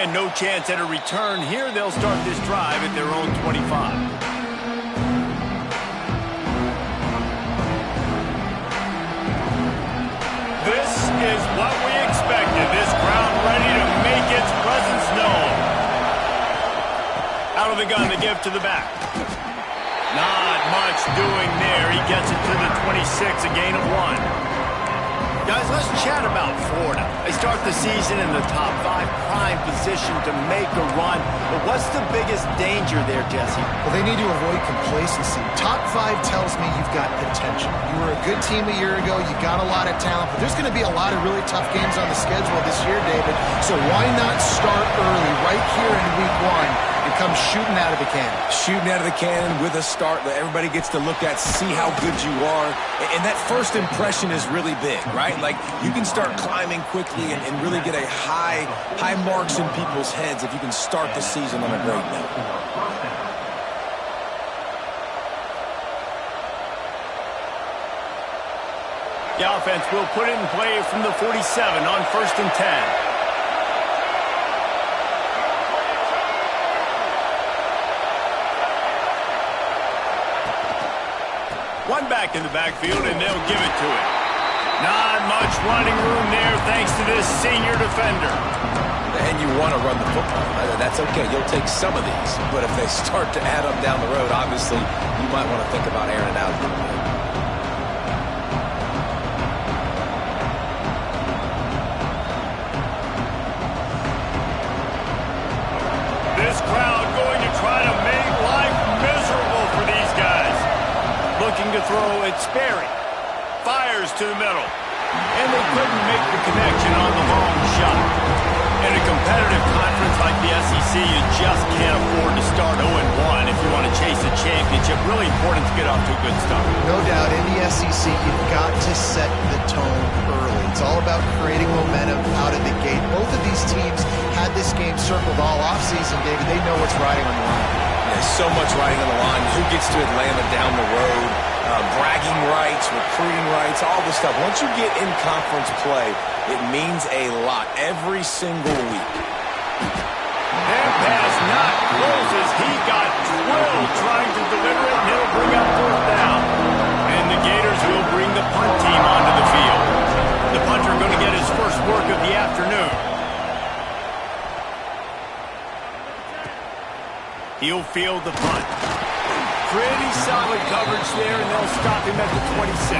And no chance at a return here. They'll start this drive at their own 25. This is what we expected. This crowd ready to make its presence known. Out of the gun, the give to the back. Not much doing there. He gets it to the 26, a gain of 1. Guys, let's chat about Florida. They start the season in the top 5, prime position to make a run. But what's the biggest danger there, Jesse? Well, they need to avoid complacency. Top 5 tells me you've got potential. You were a good team a year ago. You got a lot of talent. But there's going to be a lot of really tough games on the schedule this year, David. So why not start early right here in week 1? And come shooting out of the cannon. Shooting out of the cannon with a start that everybody gets to look at, see how good you are. And that first impression is really big, right? Like, you can start climbing quickly and really get a high marks in people's heads if you can start the season on a great note. The offense will put it in play from the 47 on 1st and 10. One back in the backfield, and they'll give it to him. Not much running room there thanks to this senior defender. And you want to run the football. That's okay. You'll take some of these. But if they start to add up down the road, obviously, you might want to think about airing it out a little bit. This crowd going to try to make life miserable for these guys. Looking to throw it, Sperry. Fires to the middle. And they couldn't make the connection on the long shot. In a competitive conference like the SEC, you just can't afford to start 0-1 if you want to chase a championship. Really important to get off to a good start. No doubt, in the SEC, you've got to set the tone early. It's all about creating momentum out of the gate. Both of these teams had this game circled all offseason, David. They know what's riding on the line. There's so much riding on the line. Who gets to Atlanta down the road? Bragging rights, recruiting rights, all this stuff. Once you get in conference play, it means a lot every single week. And pass not closes. He got drilled trying to deliver it, and it'll bring up 4th down. And the Gators will bring the punt team onto the field. The punter going to get his first work of the afternoon. He'll field the punt. Pretty solid coverage there, and they'll stop him at the 26.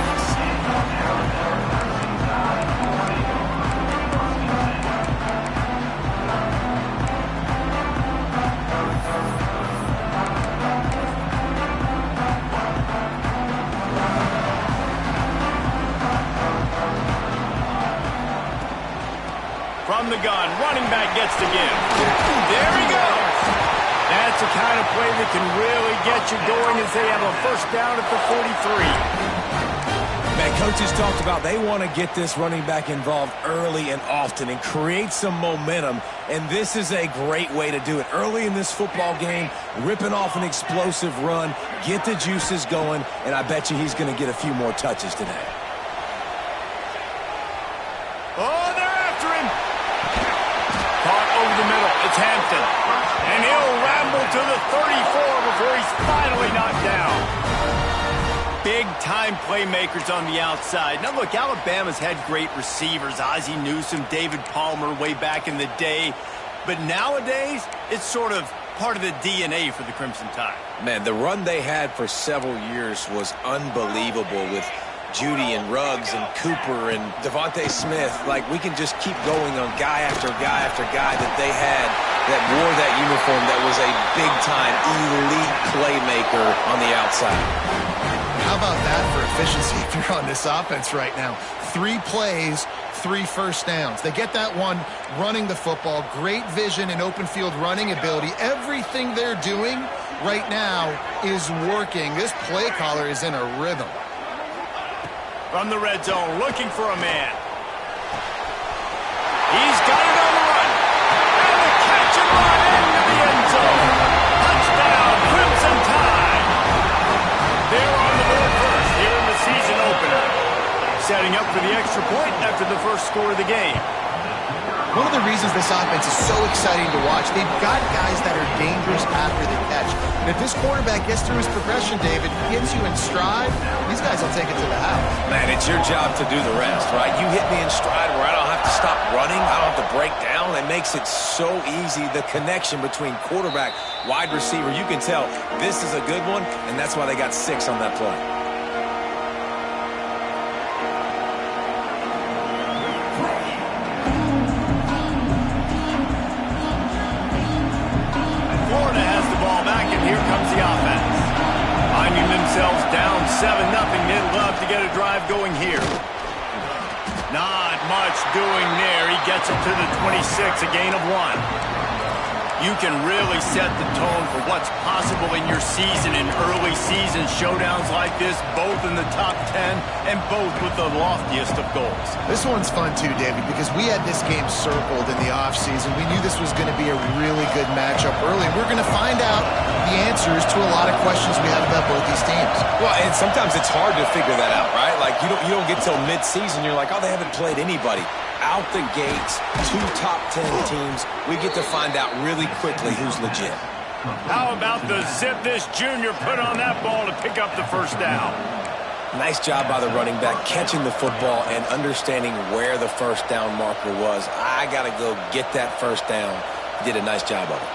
From the gun, running back gets to give. There he goes. That's the kind of play that can really get you going as they have a 1st down at the 43. Man, coaches talked about they want to get this running back involved early and often and create some momentum, and this is a great way to do it. Early in this football game, ripping off an explosive run, get the juices going, and I bet you he's going to get a few more touches today. Oh, they're after him. Caught over the middle. It's Hampton. And he'll ramble to the 34 before he's finally knocked down. Big-time playmakers on the outside. Now, look, Alabama's had great receivers. Ozzie Newsome, David Palmer way back in the day. But nowadays, it's sort of part of the DNA for the Crimson Tide. Man, the run they had for several years was unbelievable with Judy and Ruggs and Cooper and Devontae Smith. Like, we can just keep going on guy after guy after guy that they had that wore that uniform that was a big-time elite playmaker on the outside. How about that for efficiency if you're on this offense right now? 3 plays, 3 first downs. They get that one running the football. Great vision and open field running ability. Everything they're doing right now is working. This play caller is in a rhythm. From the red zone, looking for a man. He's got it on the run. And the catch and run into the end zone. Touchdown, Crimson Tide. They're on the board first here in the season opener. Setting up for the extra point after the first score of the game. One of the reasons this offense is so exciting to watch, they've got guys that are dangerous after the catch. And if this quarterback gets through his progression, David, gets you in stride, these guys will take it to the house. Man, it's your job to do the rest, right? You hit me in stride where I don't have to stop running. I don't have to break down. It makes it so easy, the connection between quarterback, wide receiver. You can tell this is a good one, and that's why they got 6 on that play. Here comes the offense. Finding themselves down 7-0. They'd love to get a drive going here. Not much doing there. He gets it to the 26, a gain of 1. You can really set the tone for what's possible in your season in early season showdowns like this, both in the top 10 and both with the loftiest of goals. This one's fun too, David, because we had this game circled in the offseason. We knew this was going to be a really good matchup early. We're going to find out the answers to a lot of questions we have about both these teams. Well, and sometimes it's hard to figure that out, right? Like, you don't get till mid-season. You're like, oh, they haven't played anybody. Out the gates, 2 top 10 teams. We get to find out really quickly who's legit. How about the zip this junior put on that ball to pick up the first down? Nice job by the running back, catching the football and understanding where the first down marker was. I got to go get that first down. He did a nice job of it.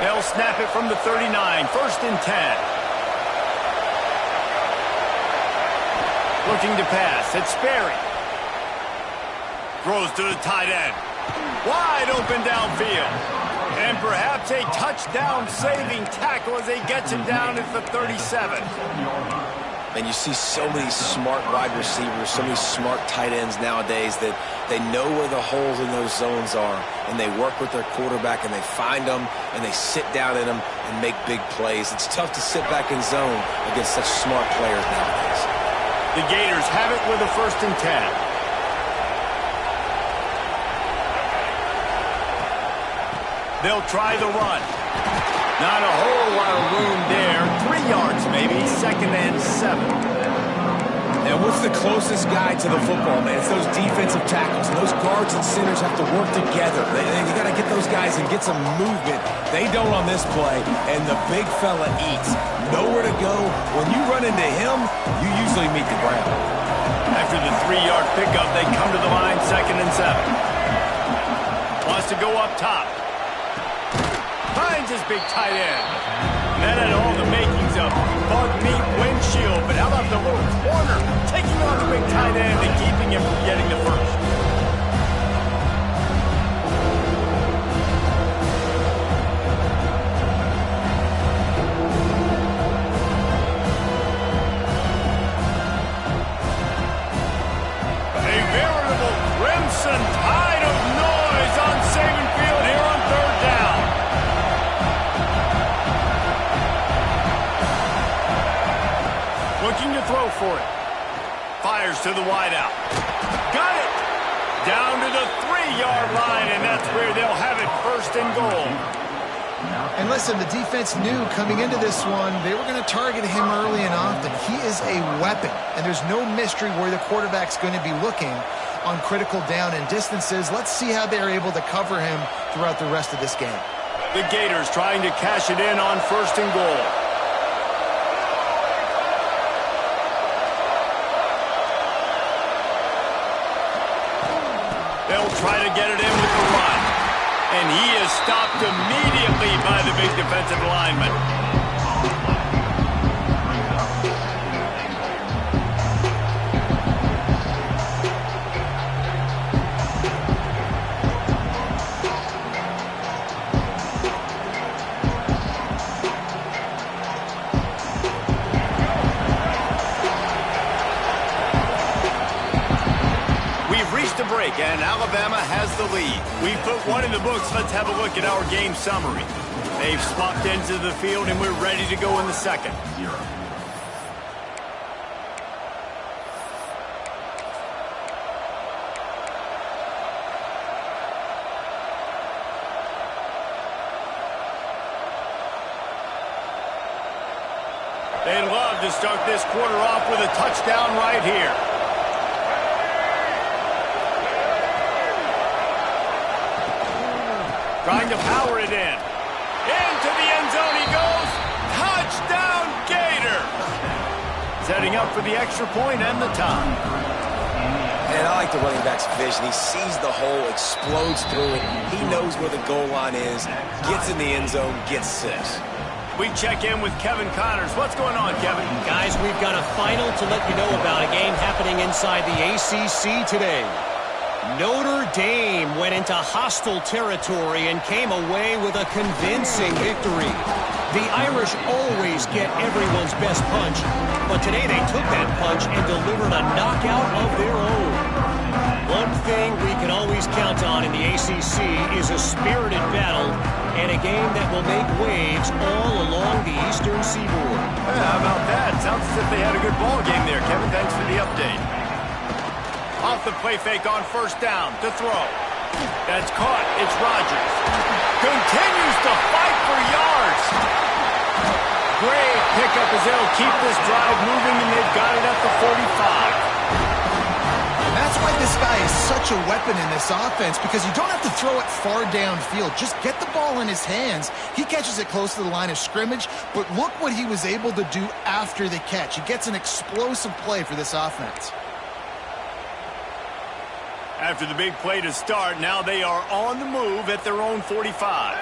They'll snap it from the 39, 1st and 10. Looking to pass, it's Sperry. Throws to the tight end. Wide open downfield. And perhaps a touchdown-saving tackle as he gets him down at the 37. And you see so many smart wide receivers, so many smart tight ends nowadays that they know where the holes in those zones are, and they work with their quarterback, and they find them, and they sit down in them and make big plays. It's tough to sit back in zone against such smart players nowadays. The Gators have it with a 1st and 10. They'll try the run. Not a whole lot of room there. 3 yards maybe, 2nd and 7. And what's the closest guy to the football, man? It's those defensive tackles. And those guards and centers have to work together. You got to get those guys and get some movement. They don't on this play, and the big fella eats. Nowhere to go. When you run into him, you usually meet the ground. After the 3-yard pickup, they come to the line, 2nd and 7. Wants to go up top. Finds his big tight end. That had all the makings of bug meat windshield, but how about the little corner taking on the big tight end and keeping him from getting the first? A veritable crimson tide of noise on Saban Field here on 3rd down. Looking to throw for it. Fires to the wideout. Got it! Down to the 3-yard line, and that's where they'll have it, 1st and goal. And listen, the defense knew coming into this one, they were going to target him early and often. He is a weapon, and there's no mystery where the quarterback's going to be looking on critical down and distances. Let's see how they're able to cover him throughout the rest of this game. The Gators trying to cash it in on 1st and goal. They'll try to get it in with the run. And he is stopped immediately by the big defensive lineman. A break, and Alabama has the lead. We put one in the books. Let's have a look at our game summary. They've swapped into the field, and we're ready to go in the second. They'd love to start this quarter off with a touchdown right here. Trying to power it in. Into the end zone he goes. Touchdown, Gator. Setting up for the extra point and the tie. And I like the running back's vision. He sees the hole, explodes through it. He knows where the goal line is, gets in the end zone, gets 6. We check in with Kevin Connors. What's going on, Kevin? Guys, we've got a final to let you know about, a game happening inside the ACC today. Notre Dame went into hostile territory and came away with a convincing victory. The Irish always get everyone's best punch, but today they took that punch and delivered a knockout of their own. One thing we can always count on in the ACC is a spirited battle and a game that will make waves all along the Eastern Seaboard. How about that? Sounds as if they had a good ball game there, Kevin. Thanks for the update. Off the play fake on first down to throw. That's caught. It's Rodgers. Continues to fight for yards. Great pickup as they'll keep this drive moving, and they've got it at the 45. And that's why this guy is such a weapon in this offense, because you don't have to throw it far downfield. Just get the ball in his hands. He catches it close to the line of scrimmage, but look what he was able to do after the catch. He gets an explosive play for this offense. After the big play to start, now they are on the move at their own 45.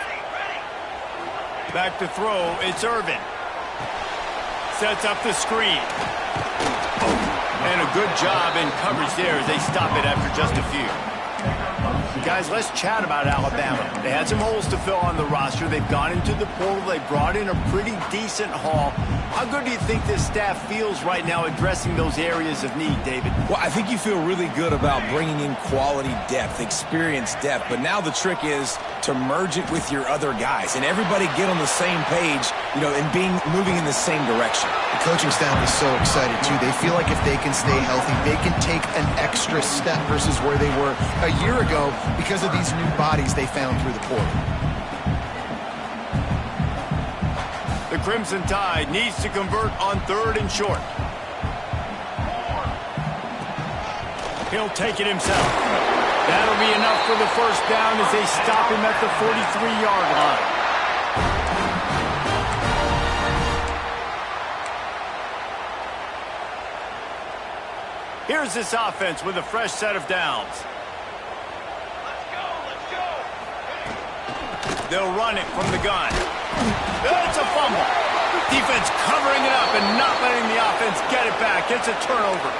Back to throw, it's Irvin. Sets up the screen. And a good job in coverage there as they stop it after just a few. Guys, let's chat about Alabama. They had some holes to fill on the roster. They've gone into the portal. They brought in a pretty decent haul. How good do you think this staff feels right now addressing those areas of need, David? Well, I think you feel really good about bringing in quality depth, experience depth, but now the trick is to merge it with your other guys and everybody get on the same page, you know, and moving in the same direction. The coaching staff is so excited, too. They feel like if they can stay healthy, they can take an extra step versus where they were a year ago because of these new bodies they found through the portal. The Crimson Tide needs to convert on 3rd and short. He'll take it himself. That'll be enough for the first down as they stop him at the 43-yard line. Here's this offense with a fresh set of downs. They'll run it from the gun. It's a fumble. Defense covering it up and not letting the offense get it back. It's a turnover.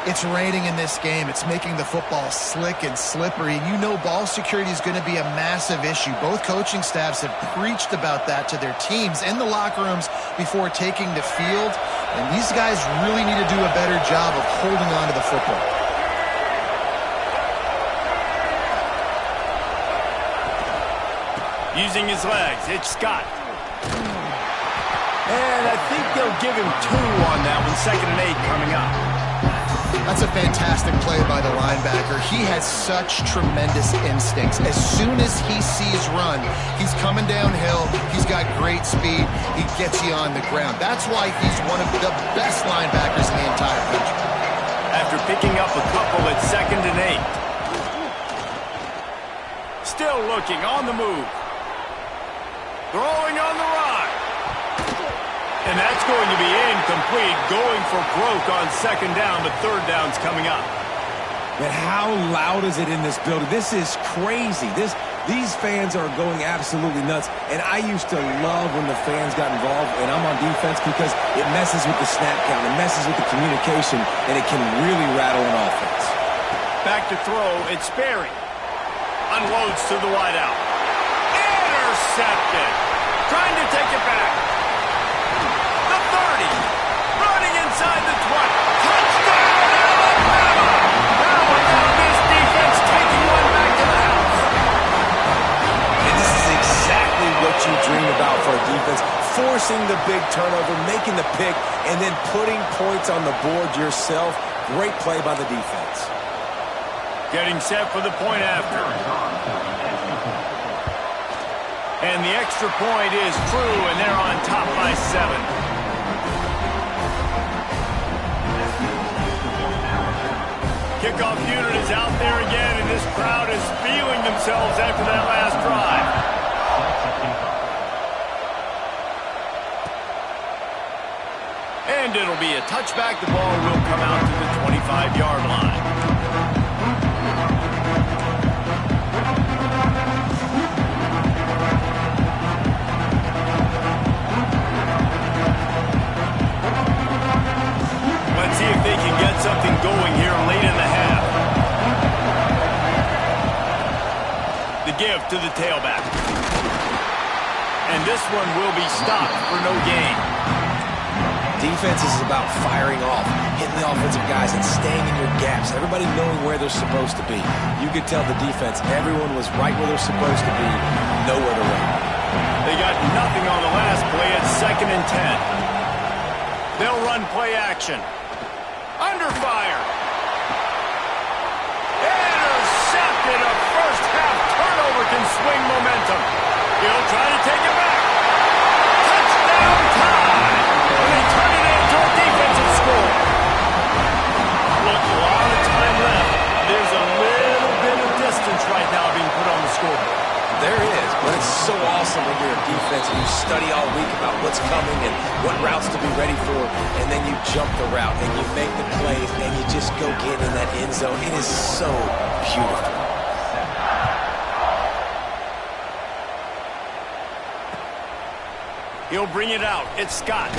It's raining in this game. It's making the football slick and slippery. And you know ball security is going to be a massive issue. Both coaching staffs have preached about that to their teams in the locker rooms before taking the field. And these guys really need to do a better job of holding on to the football. Using his legs, it's Scott. And I think they'll give him 2 on that one. 2nd and 8 coming up. That's a fantastic play by the linebacker. He has such tremendous instincts. As soon as he sees run, he's coming downhill. He's got great speed. He gets you on the ground. That's why he's one of the best linebackers in the entire country. After picking up a couple at 2nd and 8. Still looking on the move. Throwing on the run. And that's going to be incomplete. Going for broke on 2nd down, but 3rd down's coming up. But how loud is it in this building? This is crazy. These fans are going absolutely nuts. And I used to love when the fans got involved, and I'm on defense because it messes with the snap count. It messes with the communication, and it can really rattle an offense. Back to throw. It's Sperry. Unloads to the wideout. Intercepted. Trying to take it back. The 30. Running inside the 20. Touchdown, Alabama! How about this defense taking one back to the house? And this is exactly what you dream about for a defense. Forcing the big turnover, making the pick, and then putting points on the board yourself. Great play by the defense. Getting set for the point after. And the extra point is true, and they're on top by 7. Kickoff unit is out there again, and this crowd is feeling themselves after that last drive. And it'll be a touchback. The ball will come out to the 25-yard line. Let's see if they can get something going here late in the half. The give to the tailback. And this one will be stopped for no gain. Defense is about firing off, hitting the offensive guys, and staying in your gaps. Everybody knowing where they're supposed to be. You could tell the defense, everyone was right where they're supposed to be, nowhere to run. They got nothing on the last play at 2nd and 10. They'll run play action. Under fire. Intercepted. A first half turnover can swing momentum. He'll try to take it back. Touchdown time. And they turn it into a defensive score. Look, a lot of time left. There's a little bit of distance right now being put on the scoreboard. There is, but it's so awesome when you're a defense and you study all week about what's coming and what routes to be ready for, and then you jump the route and you make the plays and you just go get in that end zone. It is so beautiful. He'll bring it out. It's Scott.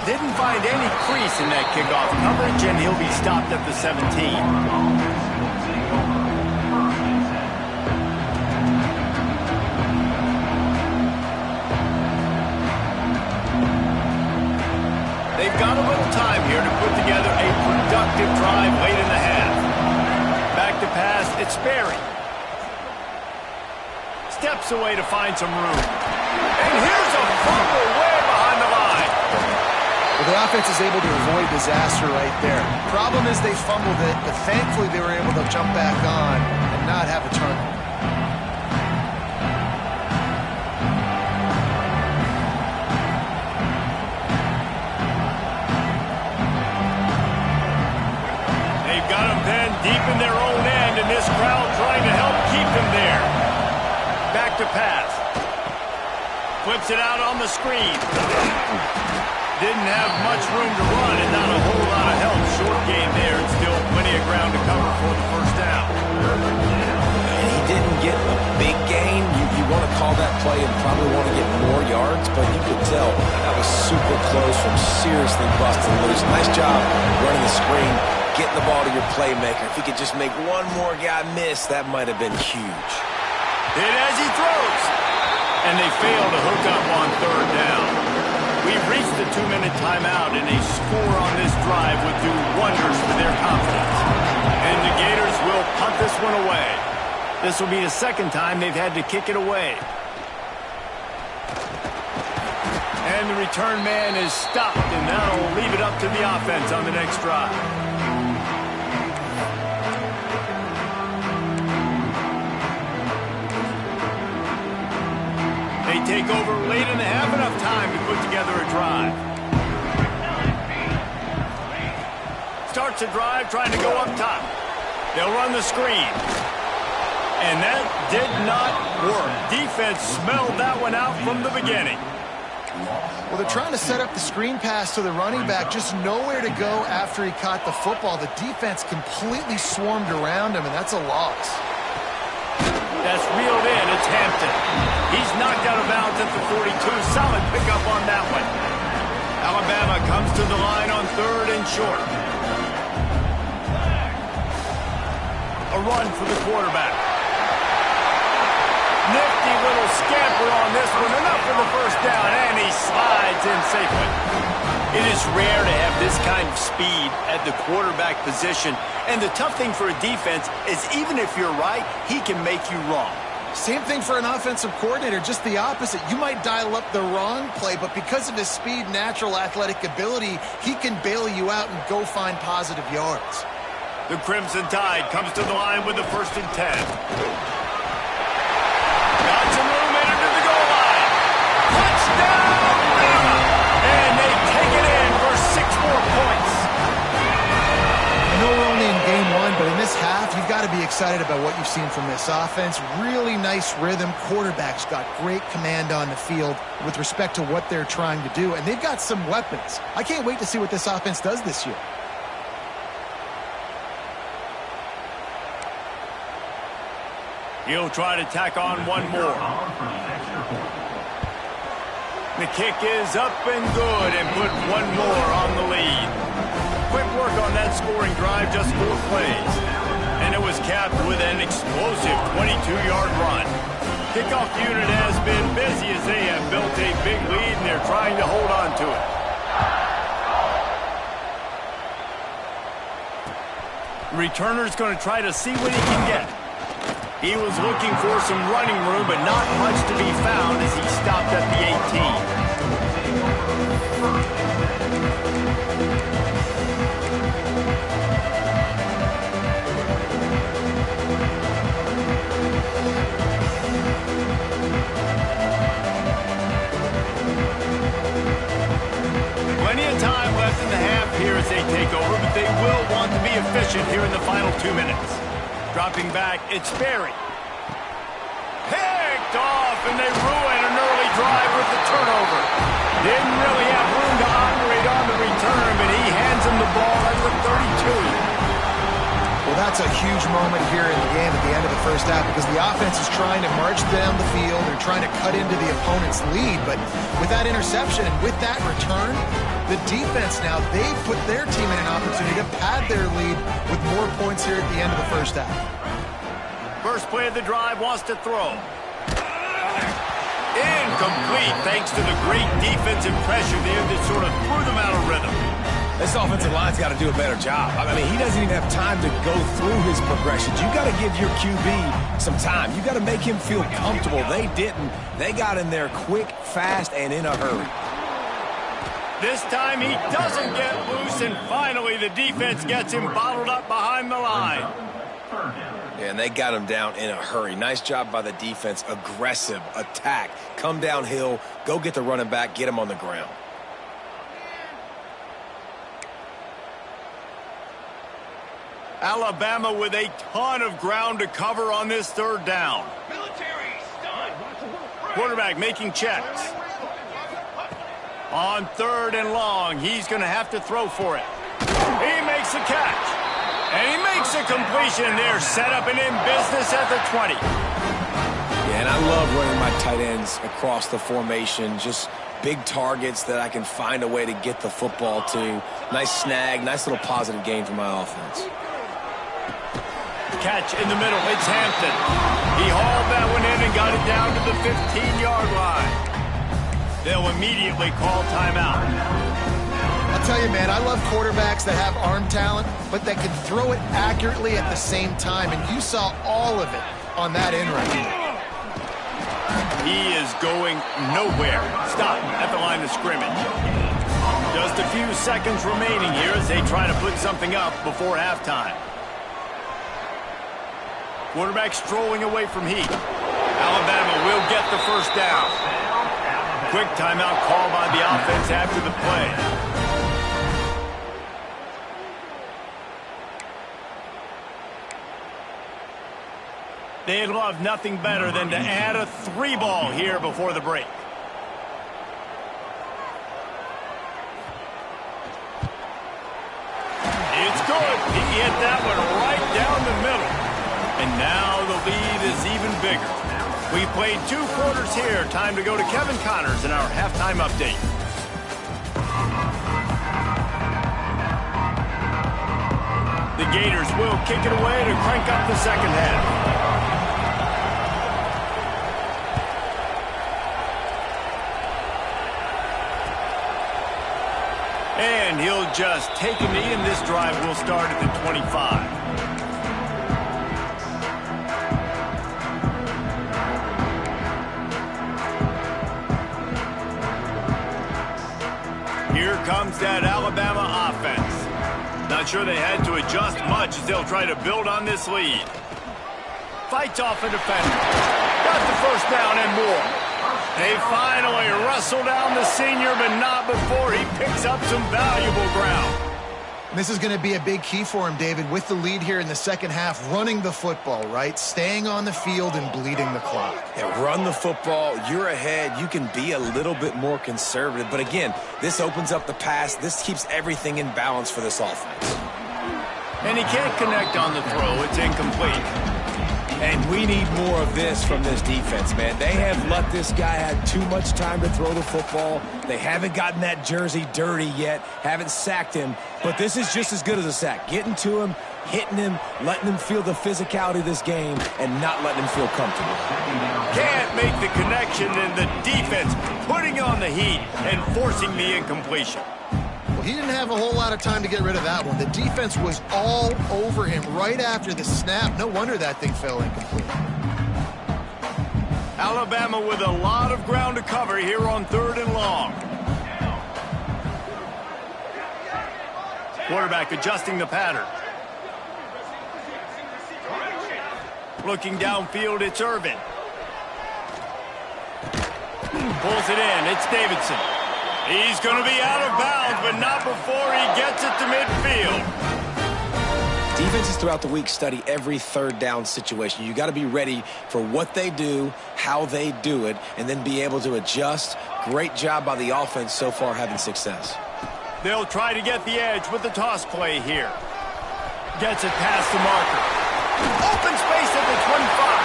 Didn't find any crease in that kickoff coverage, and he'll be stopped at the 17. They've got a little time here to put together a productive drive late in the half. Back to pass, it's Sperry. Steps away to find some room. And here's a fumble way behind the line. Well, the offense is able to avoid disaster right there. Problem is they fumbled it, but thankfully they were able to jump back on and not have a turnover. Deep in their own end, and this crowd trying to help keep them there. Back to pass. Flips it out on the screen. Didn't have much room to run and not a whole lot of help. Short game there, and still plenty of ground to cover for the first down. And he didn't get a big gain. You want to call that play and probably want to get more yards, but you could tell that was super close from seriously busting loose. Nice job running the screen. Getting the ball to your playmaker. If he could just make one more guy miss, that might have been huge. Hit as he throws. And they fail to hook up on 3rd down. We've reached the 2-minute timeout, and a score on this drive would do wonders for their confidence. And the Gators will punt this one away. This will be the 2nd time they've had to kick it away. And the return man is stopped, and that'll leave it up to the offense on the next drive. They take over late in the half, enough time to put together a drive. Starts a drive trying to go up top. They'll run the screen. And that did not work. Defense smelled that one out from the beginning. Well, they're trying to set up the screen pass to the running back, just nowhere to go after he caught the football. The defense completely swarmed around him, and that's a loss. That's reeled in. It's Hampton. He's knocked out of bounds at the 42. Solid pickup on that one. Alabama comes to the line on 3rd and short. A run for the quarterback. Nifty little scamper on this one. Enough for the first down, and he slides in safely. It is rare to have this kind of speed at the quarterback position. And the tough thing for a defense is even if you're right, he can make you wrong. Same thing for an offensive coordinator, just the opposite. You might dial up the wrong play, but because of his speed, natural athletic ability, he can bail you out and go find positive yards. The Crimson Tide comes to the line with the 1st and 10. Got some room into the goal line. Touchdown, Bama! And they take it in for 6 more points. I know we're only in game 1 But in this half, you've got to be excited about what you've seen from this offense. Really nice rhythm. Quarterback's got great command on the field with respect to what they're trying to do. And they've got some weapons. I can't wait to see what this offense does this year. He'll try to tack on one more. The kick is up and good and put one more on the lead. Quick work on that scoring drive, just 4 plays. And it was capped with an explosive 22-yard run. Kickoff unit has been busy as they have built a big lead and they're trying to hold on to it. Returner's going to try to see what he can get. He was looking for some running room, but not much to be found as he stopped at the 18. Plenty of time left in the half here as they take over, but they will want to be efficient here in the final 2 minutes. Dropping back, it's Berry. Picked off, and they ruin an early drive with the turnover. Didn't really have room to operate on the return, but he hands him the ball at the 32. Well, that's a huge moment here in the game at the end of the first half because the offense is trying to march down the field. They're trying to cut into the opponent's lead, but with that interception and with that return, the defense now, they've put their team in an opportunity to pad their lead with more points here at the end of the first half. First play of the drive, wants to throw. Incomplete, thanks to the great defensive pressure there that sort of threw them out of rhythm. This offensive line's got to do a better job. I mean, he doesn't even have time to go through his progressions. You got to give your QB some time. You got to make him feel comfortable. They didn't. They got in there quick, fast, and in a hurry. This time he doesn't get loose, and finally the defense gets him bottled up behind the line. Yeah, and they got him down in a hurry. Nice job by the defense. Aggressive attack. Come downhill, go get the running back, get him on the ground. Alabama with a ton of ground to cover on this third down. Quarterback making checks. On 3rd and long, he's going to have to throw for it. He makes the catch. And he makes a completion there, set up and in business at the 20. Yeah, and I love running my tight ends across the formation. Just big targets that I can find a way to get the football to. Nice snag, nice little positive gain for my offense. Catch in the middle, it's Hampton. He hauled that one in and got it down to the 15-yard line. They'll immediately call timeout. I'll tell you, man, I love quarterbacks that have arm talent, but that can throw it accurately at the same time, and you saw all of it on that end right here. He is going nowhere. Stop at the line of scrimmage. Just a few seconds remaining here as they try to put something up before halftime. Quarterback strolling away from heat. Alabama will get the first down. Quick timeout call by the offense after the play. They'd love nothing better than to add a 3-ball here before the break. It's good. He hit that one right down the middle. And now the lead is even bigger. We played 2 quarters here. Time to go to Kevin Connors in our halftime update. The Gators will kick it away to crank up the second half. And he'll just take a knee, and this drive will start at the 25. Here comes that Alabama offense. Not sure they had to adjust much as they'll try to build on this lead. Fights off a defender. Got the first down and more. They finally wrestle down the senior, but not before he picks up some valuable ground. This is going to be a big key for him, David, with the lead here in the second half, running the football, right? Staying on the field and bleeding the clock. Yeah, run the football. You're ahead. You can be a little bit more conservative. But again, this opens up the pass. This keeps everything in balance for this offense. And he can't connect on the throw. It's incomplete. And we need more of this from this defense, man. They have let this guy have too much time to throw the football. They haven't gotten that jersey dirty yet, haven't sacked him. But this is just as good as a sack. Getting to him, hitting him, letting him feel the physicality of this game, and not letting him feel comfortable. Can't make the connection, and the defense putting on the heat and forcing the incompletion. Well, he didn't have a whole lot of time to get rid of that one. The defense was all over him right after the snap. No wonder that thing fell incomplete. Alabama with a lot of ground to cover here on 3rd and long. Quarterback adjusting the pattern. Looking downfield, it's Irvin. Pulls it in, it's Davidson. He's going to be out of bounds, but not before he gets it to midfield. Defenses throughout the week study every 3rd down situation. You got to be ready for what they do, how they do it, and then be able to adjust. Great job by the offense so far having success. They'll try to get the edge with the toss play here. Gets it past the marker. Open space at the 25.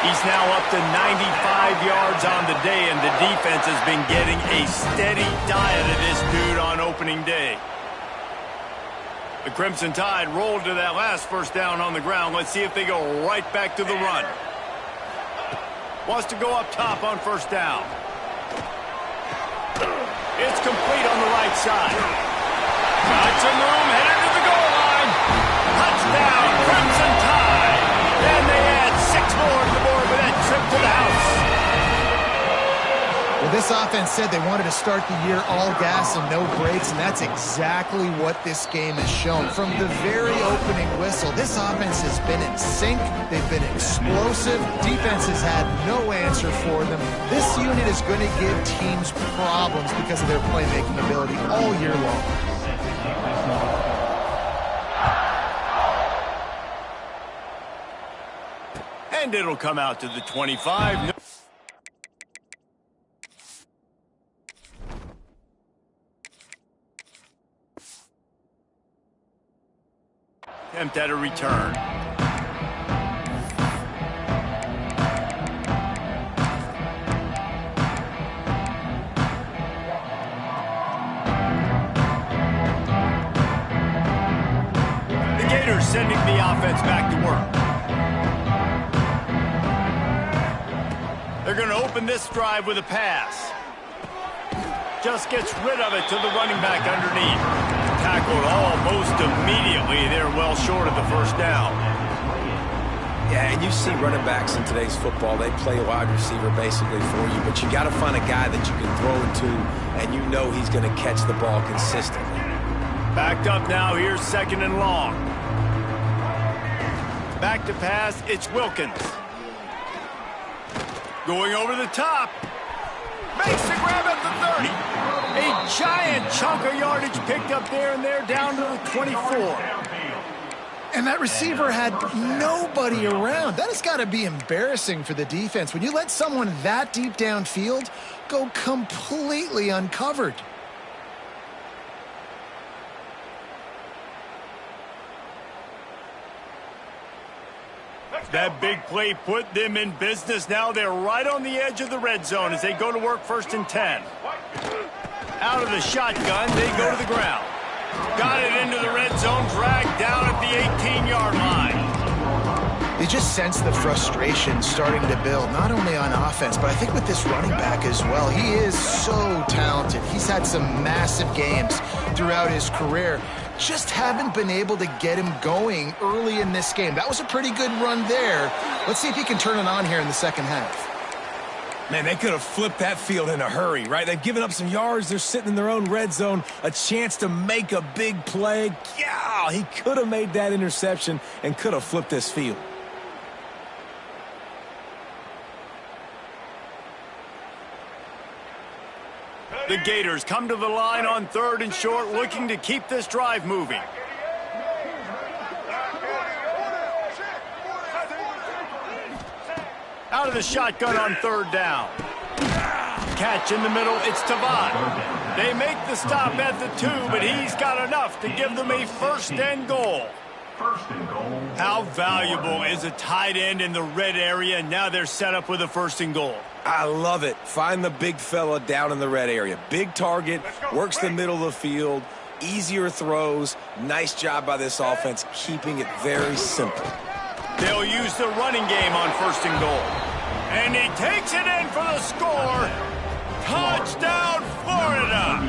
He's now up to 95 yards on the day, and the defense has been getting a steady diet of this dude on opening day. The Crimson Tide rolled to that last first down on the ground. Let's see if they go right back to the run. Wants to go up top on first down. It's complete on the right side. Got some room, headed to the goal line. Touchdown, Crimson Tide. And they add 6 more to the board with that trip to the house. Well, this offense said they wanted to start the year all gas and no brakes, and that's exactly what this game has shown. From the very opening whistle, this offense has been in sync. They've been explosive. Defense has had no answer for them. This unit is going to give teams problems because of their playmaking ability all year long. And it'll come out to the 25. Attempt at a return. The Gators sending the offense back to work. They're going to open this drive with a pass. Just gets rid of it to the running back underneath. Tackled almost immediately. They're well short of the first down. Yeah, and you see running backs in today's football, they play a wide receiver basically for you, but you got to find a guy that you can throw it to, and you know he's going to catch the ball consistently. Backed up now, here's 2nd and long. Back to pass, it's Wilkins. Going over the top. Makes the grab at the 30. A giant chunk of yardage picked up there, and they're down to the 24. And that receiver had nobody around. That has got to be embarrassing for the defense. When you let someone that deep downfield go completely uncovered. That big play put them in business. Now they're right on the edge of the red zone as they go to work 1st and 10. Out of the shotgun, they go to the ground. Got it into the red zone, dragged down at the 18-yard line. You just sense the frustration starting to build, not only on offense, but I think with this running back as well. He is so talented. He's had some massive games throughout his career. Just haven't been able to get him going early in this game. That was a pretty good run there. Let's see if he can turn it on here in the second half. Man, they could have flipped that field in a hurry, right? They've given up some yards. They're sitting in their own red zone. A chance to make a big play. Yeah, he could have made that interception and could have flipped this field. The Gators come to the line on 3rd and short, looking to keep this drive moving. Out of the shotgun on 3rd down. Catch in the middle, it's Tavon. They make the stop at the 2, but he's got enough to give them a 1st and goal. How valuable is a tight end in the red area? Now they're set up with a 1st and goal. I love it. Find the big fella down in the red area. Big target, works the middle of the field, easier throws. Nice job by this offense, keeping it very simple. They'll use the running game on 1st and goal. And he takes it in for the score. Touchdown, Florida.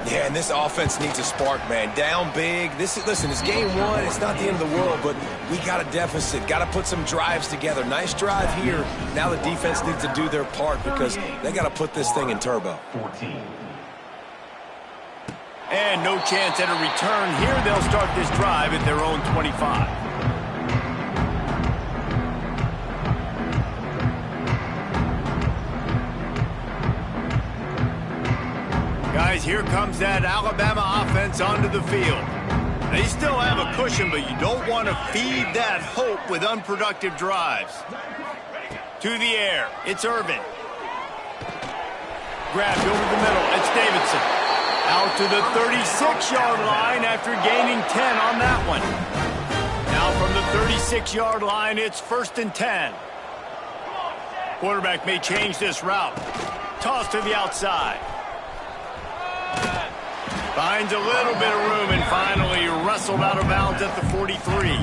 Yeah, and this offense needs a spark, man. Down big. Listen, it's game 1. It's not the end of the world, but we got a deficit. Got to put some drives together. Nice drive here. Now the defense needs to do their part because they got to put this thing in turbo. And no chance at a return here. They'll start this drive at their own 25. Guys, here comes that Alabama offense onto the field. They still have a cushion, but you don't want to feed that hope with unproductive drives. To the air, it's Irvin. Grabbed over the middle, it's Davidson. Out to the 36-yard line after gaining 10 on that one. Now from the 36-yard line, it's 1st and 10. Quarterback may change this route. Toss to the outside. Finds a little bit of room and finally wrestled out of bounds at the 43.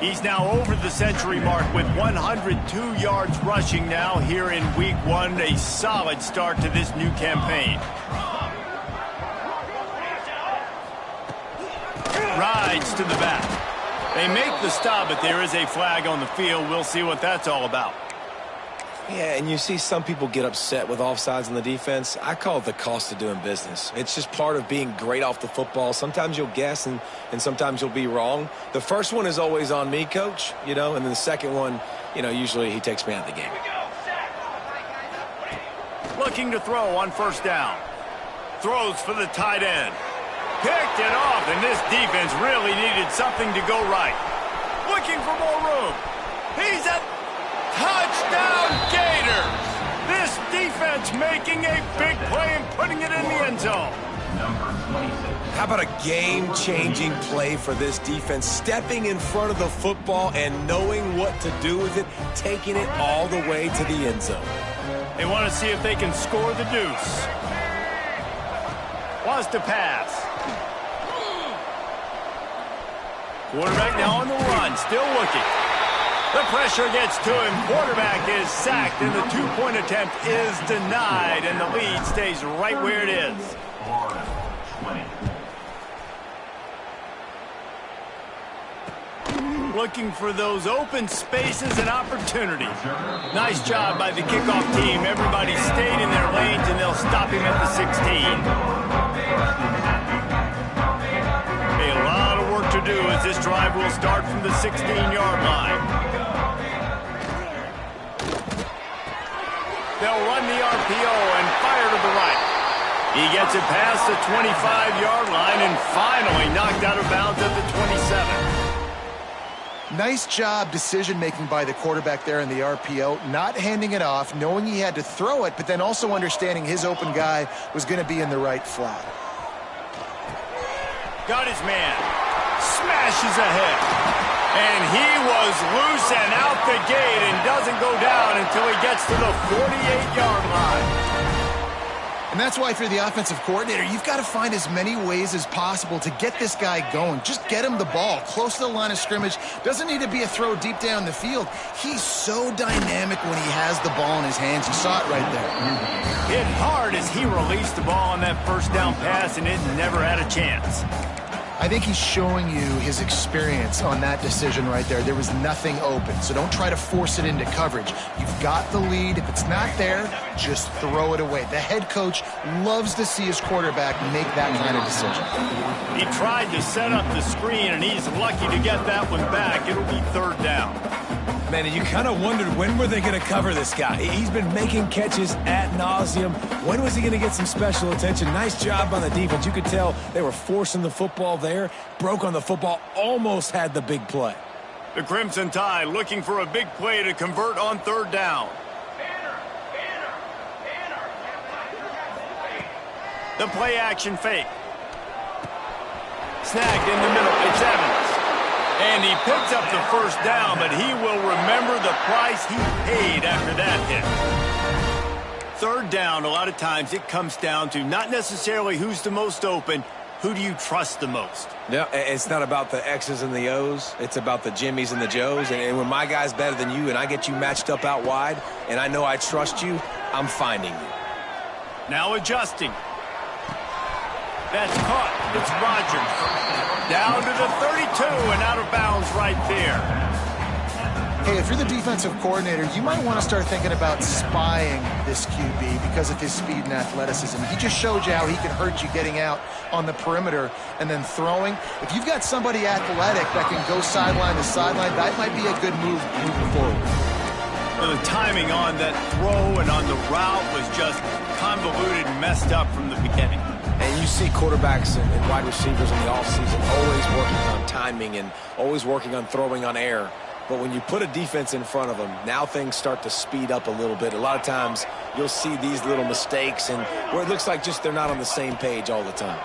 He's now over the century mark with 102 yards rushing now here in week 1. A solid start to this new campaign. Rides to the back. They make the stop, but there is a flag on the field. We'll see what that's all about. Yeah, and you see some people get upset with offsides on the defense. I call it the cost of doing business. It's just part of being great off the football. Sometimes you'll guess and sometimes you'll be wrong. The first one is always on me, Coach, and then the second one, usually he takes me out of the game. Looking to throw on 1st down. Throws for the tight end. Picked it off, and this defense really needed something to go right. Looking for more room. He's at touchdown, Gators! This defense making a big play and putting it in the end zone. How about a game-changing play for this defense? Stepping in front of the football and knowing what to do with it, taking it all the way to the end zone. They want to see if they can score the deuce. Wants to pass. Quarterback now on the run, still looking. The pressure gets to him. Quarterback is sacked, and the 2-point attempt is denied, and the lead stays right where it is. Looking for those open spaces and opportunities. Nice job by the kickoff team. Everybody stayed in their lanes, and they'll stop him at the 16. A lot of work to do as this drive will start from the 16-yard line. They'll run the RPO and fire to the right. He gets it past the 25-yard line and finally knocked out of bounds at the 27. Nice job decision-making by the quarterback there in the RPO, not handing it off, knowing he had to throw it, but then also understanding his open guy was going to be in the right flat. Got his man. Smashes ahead. And he was loose and out the gate and doesn't go down until he gets to the 48-yard line. And that's why for the offensive coordinator, you've got to find as many ways as possible to get this guy going. Just get him the ball close to the line of scrimmage. Doesn't need to be a throw deep down the field. He's so dynamic when he has the ball in his hands. You saw it right there. Hit hard as he released the ball on that 1st down pass, and it never had a chance. I think he's showing you his experience on that decision right there. There was nothing open, so don't try to force it into coverage. You've got the lead. If it's not there, just throw it away. The head coach loves to see his quarterback make that kind of decision. He tried to set up the screen, and he's lucky to get that one back. It'll be 3rd down. Man, you kind of wondered when were they going to cover this guy. He's been making catches ad nauseum. When was he going to get some special attention? Nice job on the defense. You could tell they were forcing the football there, broke on the football, almost had the big play. The Crimson Tide looking for a big play to convert on third down. The play action fake. Snagged in the middle. It's Evans. And he picks up the first down, but he will remember the price he paid after that hit. Third down, a lot of times it comes down to not necessarily who's the most open, who do you trust the most? Yeah, it's not about the X's and the O's. It's about the Jimmies and the Joes. And when my guy's better than you and I get you matched up out wide and I know I trust you, I'm finding you. Now adjusting. That's caught. It's Rodgers. Down to the 32 and out of bounds right there. Hey, if you're the defensive coordinator, you might want to start thinking about spying this QB because of his speed and athleticism. He just showed you how he can hurt you getting out on the perimeter and then throwing. If you've got somebody athletic that can go sideline to sideline, that might be a good move moving forward. Well, the timing on that throw and on the route was just convoluted and messed up from the beginning. And you see quarterbacks and wide receivers in the offseason always working on timing and always working on throwing on air. But when you put a defense in front of them, now things start to speed up a little bit. A lot of times you'll see these little mistakes and where it looks like just they're not on the same page all the time.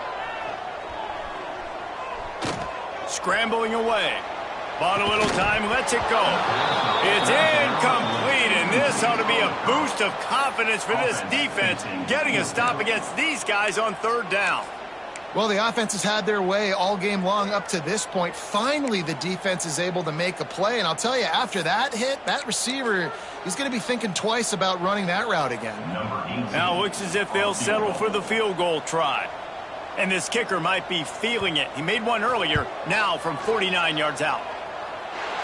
Scrambling away. Bought a little time, lets it go. It's incomplete, and this ought to be a boost of confidence for this defense, getting a stop against these guys on third down. Well, the offense has had their way all game long up to this point. Finally, the defense is able to make a play, and I'll tell you, after that hit, that receiver, he's going to be thinking twice about running that route again. Now it looks as if they'll settle for the field goal try. And this kicker might be feeling it. He made one earlier, now from 49 yards out.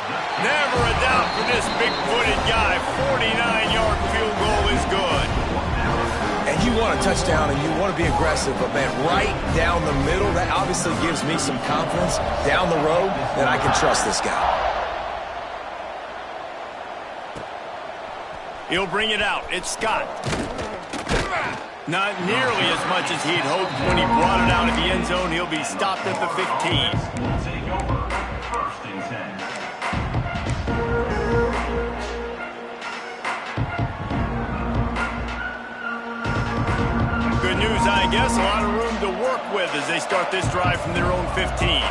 Never a doubt for this big-footed guy. 49-yard field goal is good. And you want a touchdown and you want to be aggressive, but, man, right down the middle, that obviously gives me some confidence down the road that I can trust this guy. He'll bring it out. It's Scott. Not nearly as much as he'd hoped when he brought it out of the end zone. He'll be stopped at the 15. First and 10. Good news, I guess. A lot of room to work with as they start this drive from their own 15.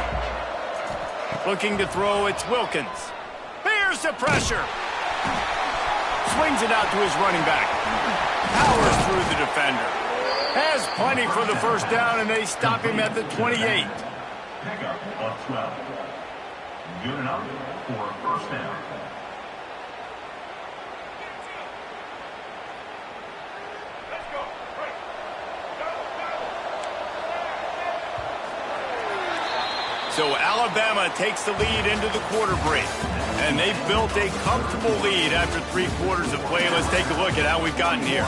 Looking to throw, it's Wilkins. Here's the pressure. Swings it out to his running back. Powers through the defender. Has plenty for the first down, and they stop him at the 28. Pickup of 12. Good enough for a first down. So Alabama takes the lead into the quarter break. And they've built a comfortable lead after 3 quarters of play. Let's take a look at how we've gotten here.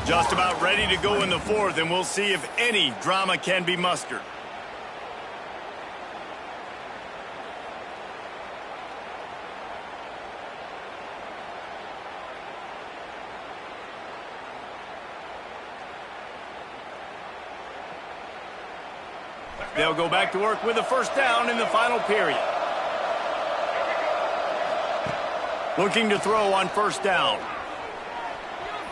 Just about ready to go in the fourth, and we'll see if any drama can be mustered. They'll go back to work with a first down in the final period. Looking to throw on first down.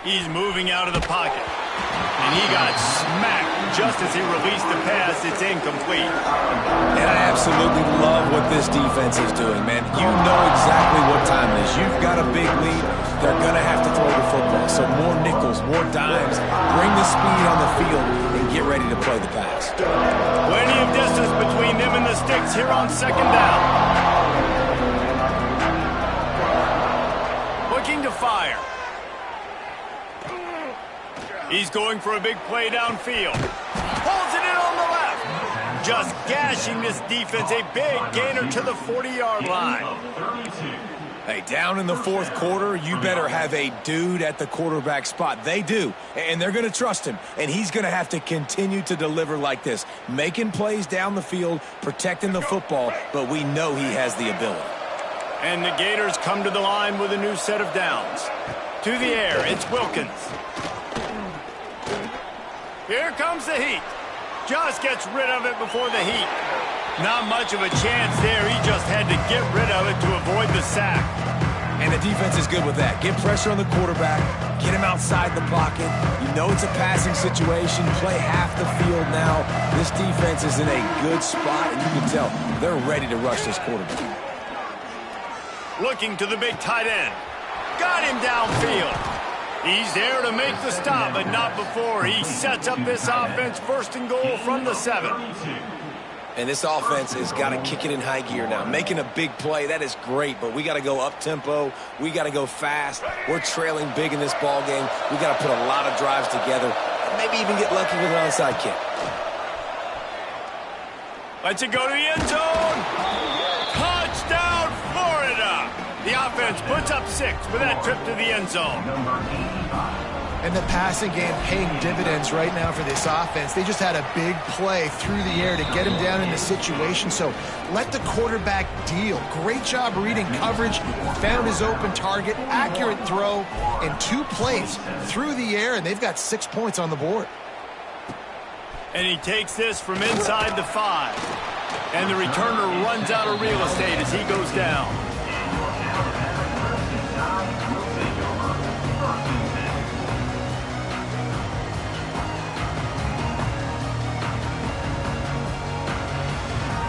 He's moving out of the pocket. And he got smacked just as he released the pass. It's incomplete. And I absolutely love what this defense is doing, man. You know exactly what time it is. You've got a big lead. They're going to have to throw the football. So more nickels, more dimes. Bring the speed on the field and get ready to play the pass. Plenty of distance between them and the sticks here on second down. Looking to fire. He's going for a big play downfield. Pulls it in on the left. Just gashing this defense. A big gainer to the 40-yard line. Hey, down in the fourth quarter, you better have a dude at the quarterback spot. They do, and they're going to trust him. And he's going to have to continue to deliver like this, making plays down the field, protecting the football, but we know he has the ability. And the Gators come to the line with a new set of downs. To the air, it's Wilkins. Here comes the heat. Just gets rid of it before the heat. Not much of a chance there. He just had to get rid of it to avoid the sack. And the defense is good with that. Get pressure on the quarterback. Get him outside the pocket. You know it's a passing situation. Play half the field now. This defense is in a good spot, and you can tell they're ready to rush this quarterback. Looking to the big tight end. Got him downfield. He's there to make the stop, but not before. He sets up this offense first and goal from the 7. And this offense has got to kick it in high gear now. Making a big play, that is great, but we got to go up-tempo. We got to go fast. We're trailing big in this ball game. We got to put a lot of drives together and maybe even get lucky with an onside kick. Lets it go to the end zone. Touchdown, Florida. The offense puts up 6 with that trip to the end zone. And the passing game paying dividends right now for this offense. They just had a big play through the air to get him down in the situation. So let the quarterback deal. Great job reading coverage. Found his open target. Accurate throw. And 2 plays through the air, and they've got 6 points on the board. And he takes this from inside the 5. And the returner runs out of real estate as he goes down.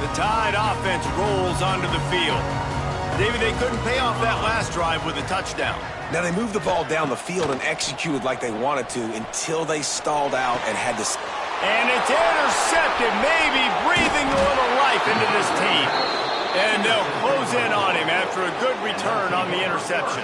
The Tide offense rolls onto the field. David, they couldn't pay off that last drive with a touchdown. Now, they moved the ball down the field and executed like they wanted to until they stalled out and had to... And it's intercepted, maybe breathing a little life into this team. And they'll close in on him after a good return on the interception.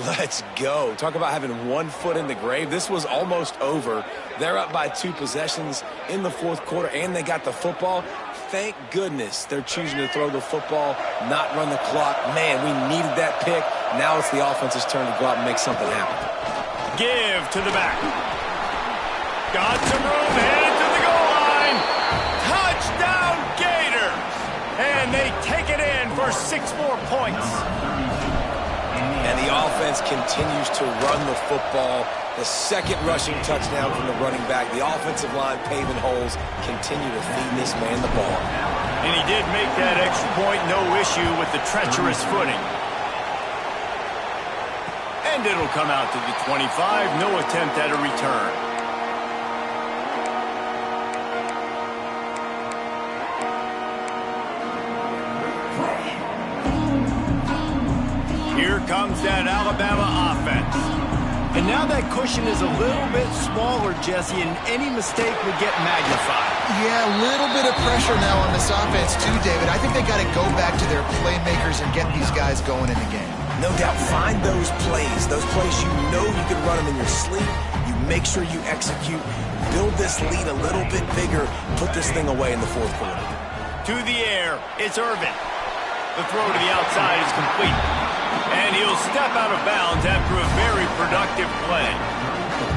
Let's go. Talk about having 1 foot in the grave. This was almost over. They're up by 2 possessions in the 4th quarter, and they got the football. Thank goodness they're choosing to throw the football, not run the clock. Man, we needed that pick. Now it's the offense's turn to go out and make something happen. Give to the back. Got some room, headed to the goal line. Touchdown, Gators! And they take it in for 6 more points. And the offense continues to run the football. The 2nd rushing touchdown from the running back. The offensive line paving holes. Continue to feed this man the ball. And he did make that extra point, no issue with the treacherous footing. And it'll come out to the 25, no attempt at a return. Here comes that Alabama offense. And now that cushion is a little bit smaller, Jesse, and any mistake would get magnified. Yeah, a little bit of pressure now on this offense too, David. I think they got to go back to their playmakers and get these guys going in the game. No doubt, find those plays you know you can run them in your sleep. You make sure you execute. Build this lead a little bit bigger. Put this thing away in the 4th quarter. To the air, it's Irvin. The throw to the outside is complete. And he'll step out of bounds after a very productive play.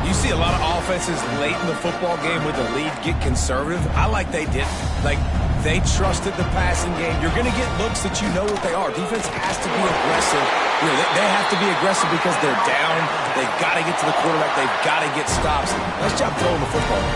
You see a lot of offenses late in the football game with the lead get conservative. I like they didn't. Like, they trusted the passing game. You're going to get looks that you know what they are. Defense has to be aggressive. You know, they have to be aggressive because they're down. They've got to get to the quarterback. They've got to get stops. Nice job throwing the football.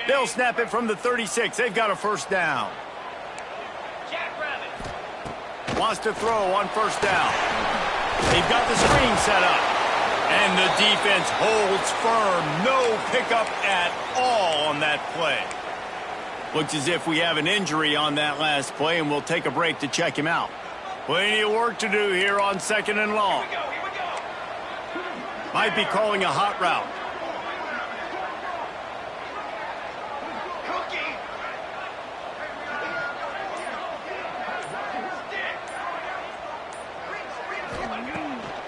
They'll snap it from the 36. They've got a first down. Wants to throw on first down. They've got the screen set up. And the defense holds firm. No pickup at all on that play. Looks as if we have an injury on that last play, and we'll take a break to check him out. Plenty of work to do here on 2nd and long. Might be calling a hot route.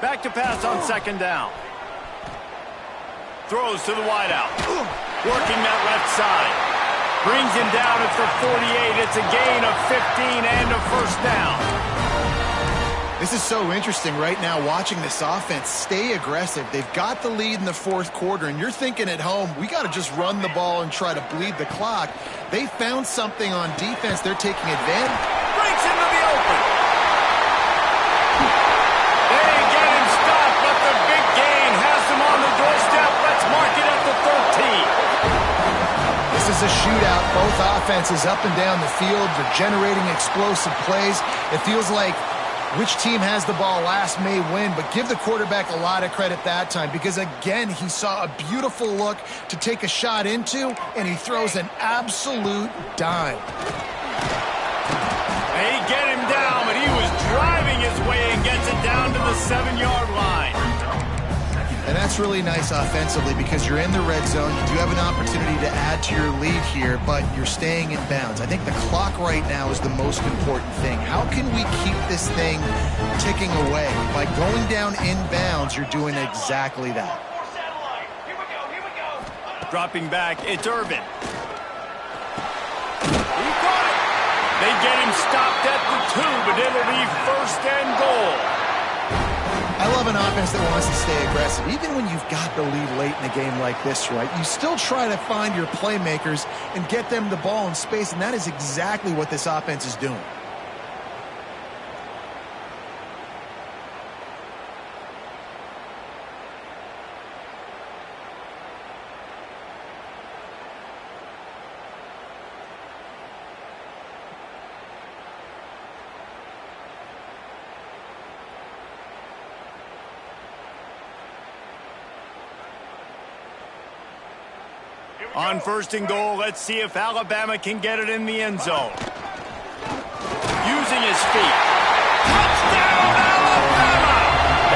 Back to pass on 2nd down. Throws to the wideout. Working that left side. Brings him down at the 48. It's a gain of 15 and a first down. This is so interesting right now, watching this offense stay aggressive. They've got the lead in the fourth quarter, and you're thinking at home, we got to just run the ball and try to bleed the clock. They found something on defense. They're taking advantage. Breaks into the open. They get him stopped, but the big gain has them on the doorstep. Let's mark it at the 13. This is a shootout. Both offenses up and down the field. They're generating explosive plays. It feels like which team has the ball last may win, but give the quarterback a lot of credit that time because, again, he saw a beautiful look to take a shot into, and he throws an absolute dime. They get him down, but he was driving his way and gets it down to the 7-yard line. And that's really nice offensively because you're in the red zone. You do have an opportunity to add to your lead here, but you're staying in bounds. I think the clock right now is the most important thing. How can we keep this thing ticking away? By going down in bounds, you're doing exactly that. Dropping back, it's Irvin. He caught it. They get him stopped at the 2, but it'll be first and goal. I love an offense that wants to stay aggressive. Even when you've got the lead late in a game like this, right, you still try to find your playmakers and get them the ball in space, and that is exactly what this offense is doing. On first and goal, let's see if Alabama can get it in the end zone. Using his feet. Touchdown, Alabama!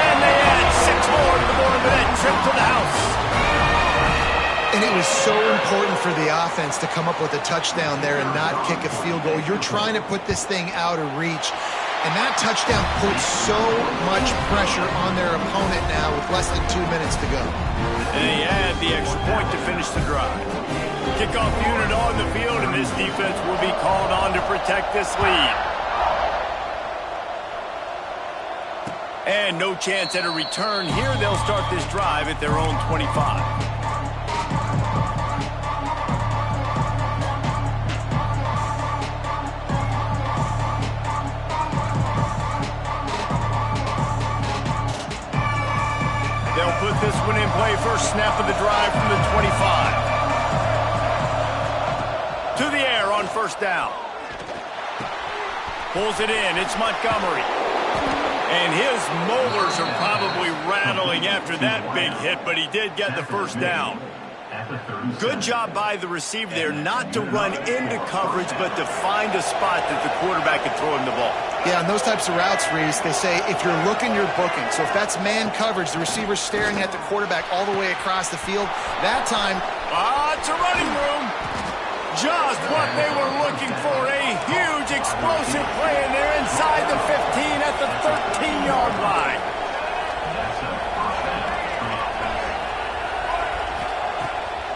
And they add 6 more to the board with that trip to the house. And it was so important for the offense to come up with a touchdown there and not kick a field goal. You're trying to put this thing out of reach. And that touchdown puts so much pressure on their opponent now with less than 2 minutes to go. And they add the extra point to finish the drive. Kickoff unit on the field, and this defense will be called on to protect this lead. And no chance at a return here. They'll start this drive at their own 25. They'll put this one in play. First snap of the drive from the 25. To the air on first down. Pulls it in. It's Montgomery. And his molars are probably rattling after that big hit, but he did get the first down. Good job by the receiver there not to run into coverage, but to find a spot that the quarterback could throw him the ball. Yeah, on those types of routes, Reese, they say if you're looking, you're booking. So if that's man coverage, the receiver's staring at the quarterback all the way across the field, that time... It's a running room. Just what they were looking for. A huge explosive play, and they're inside the 15 at the 13-yard line.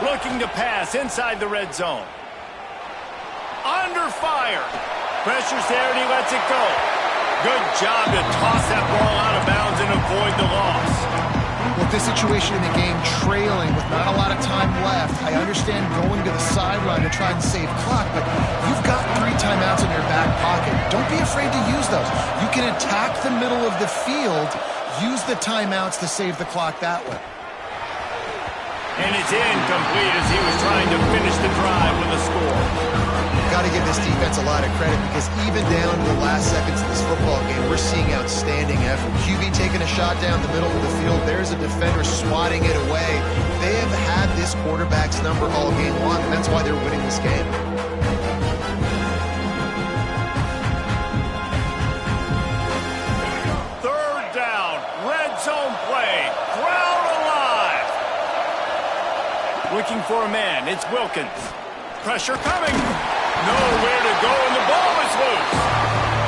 Looking to pass inside the red zone. Under fire. Pressure's there, and he lets it go. Good job to toss that ball out of bounds and avoid the loss. With this situation in the game, trailing with not a lot of time left, I understand going to the sideline to try and save clock, but you've got 3 timeouts in your back pocket. Don't be afraid to use those. You can attack the middle of the field, use the timeouts to save the clock that way. And it's incomplete as he was trying to finish the drive with a score. Got to give this defense a lot of credit because even down to the last seconds of this football game, we're seeing outstanding effort. QB taking a shot down the middle of the field. There's a defender swatting it away. They have had this quarterback's number all game long, and that's why they're winning this game. Third down, red zone play, crowd alive. Looking for a man, it's Wilkins. Pressure coming. Nowhere to go, and the ball is loose.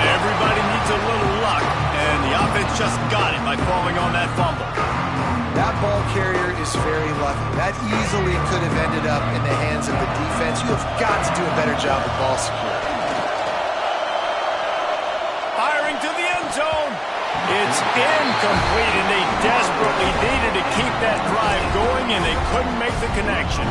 Everybody needs a little luck, and the offense just got it by falling on that fumble. That That ball carrier is very lucky. That easily could have ended up in the hands of the defense. You have got to do a better job with ball security. Firing to the end zone. It's incomplete, and they desperately needed to keep that drive going, and they couldn't make the connection.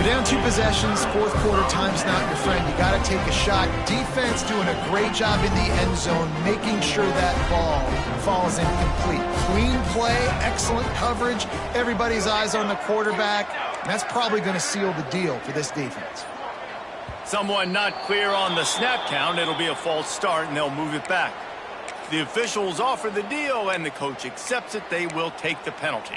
You're down 2 possessions, fourth quarter, time's not your friend. You got to take a shot. Defense doing a great job in the end zone, making sure that ball falls incomplete. Clean play, excellent coverage, everybody's eyes on the quarterback. And that's probably going to seal the deal for this defense. Someone not clear on the snap count. It'll be a false start, and they'll move it back. The officials offer the deal, and the coach accepts it. They will take the penalty.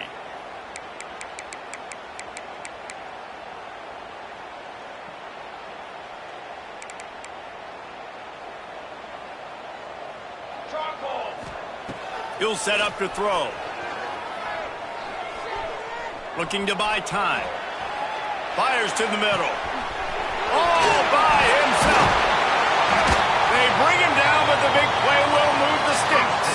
He'll set up to throw. Looking to buy time. Fires to the middle. All by himself. They bring him down, but the big play will move the sticks.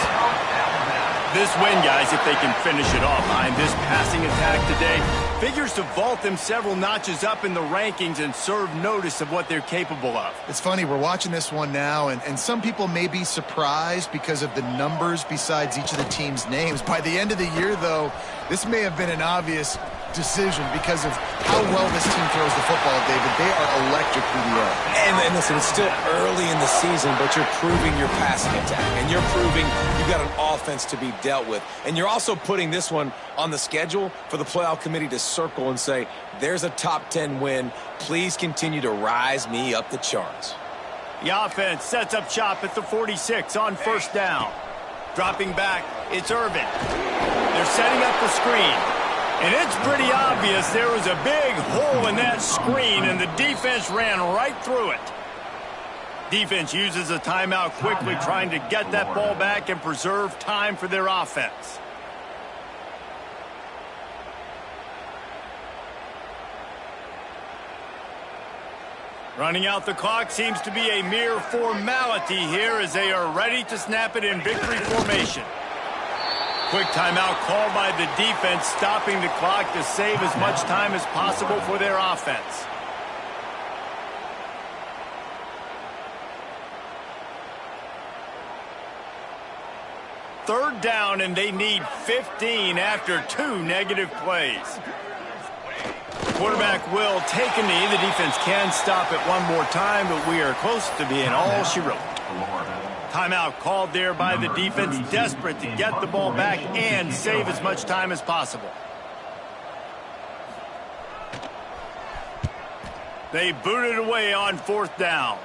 This win, guys, if they can finish it off behind this passing attack today, figures to vault them several notches up in the rankings and serve notice of what they're capable of. It's funny, we're watching this one now, and some people may be surprised because of the numbers besides each of the team's names. By the end of the year, though, this may have been an obvious decision because of how well this team throws the football, David. They are electric through the air. And listen, it's still early in the season, but you're proving your passing attack, and you're proving you've got an offense to be dealt with. And you're also putting this one on the schedule for the playoff committee to circle and say, there's a top 10 win. Please continue to rise me up the charts. The offense sets up shop at the 46 on first down. Dropping back, it's Irvin. They're setting up the screen. And it's pretty obvious there was a big hole in that screen, and the defense ran right through it. Defense uses a timeout quickly, trying to get that ball back and preserve time for their offense. Running out the clock seems to be a mere formality here as they are ready to snap it in victory formation. Quick timeout called by the defense, stopping the clock to save as much time as possible for their offense. Third down, and they need 15 after 2 negative plays. Quarterback will take a knee. The defense can stop it one more time, but we are close to being all she wrote. Timeout called there by the defense, desperate to get the ball back and save as much time as possible. They boot it away on fourth down.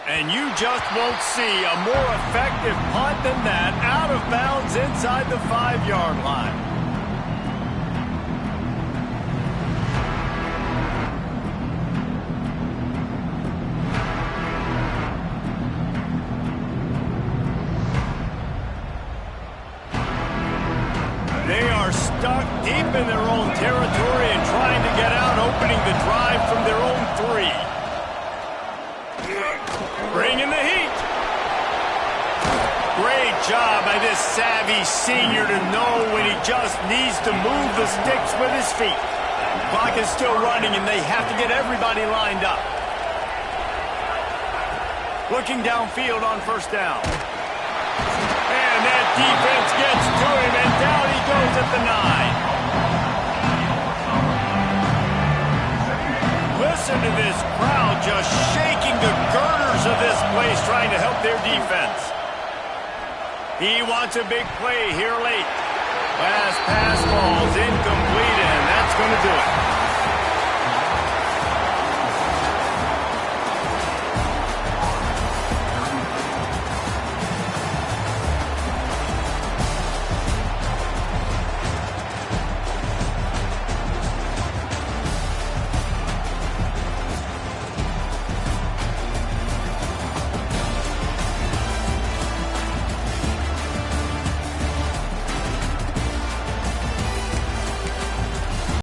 And you just won't see a more effective punt than that, out of bounds inside the 5-yard line. They are stuck deep in their own territory and trying to get out, opening the drive from their own 3. Bringing the heat. Great job by this savvy senior to know when he just needs to move the sticks with his feet. Clock is still running, and they have to get everybody lined up. Looking downfield on first down. And that defense gets to him, and down he goes at the 9. Listen to this crowd just shaking the girders of this place, trying to help their defense. He wants a big play here late. Last pass falls incomplete, and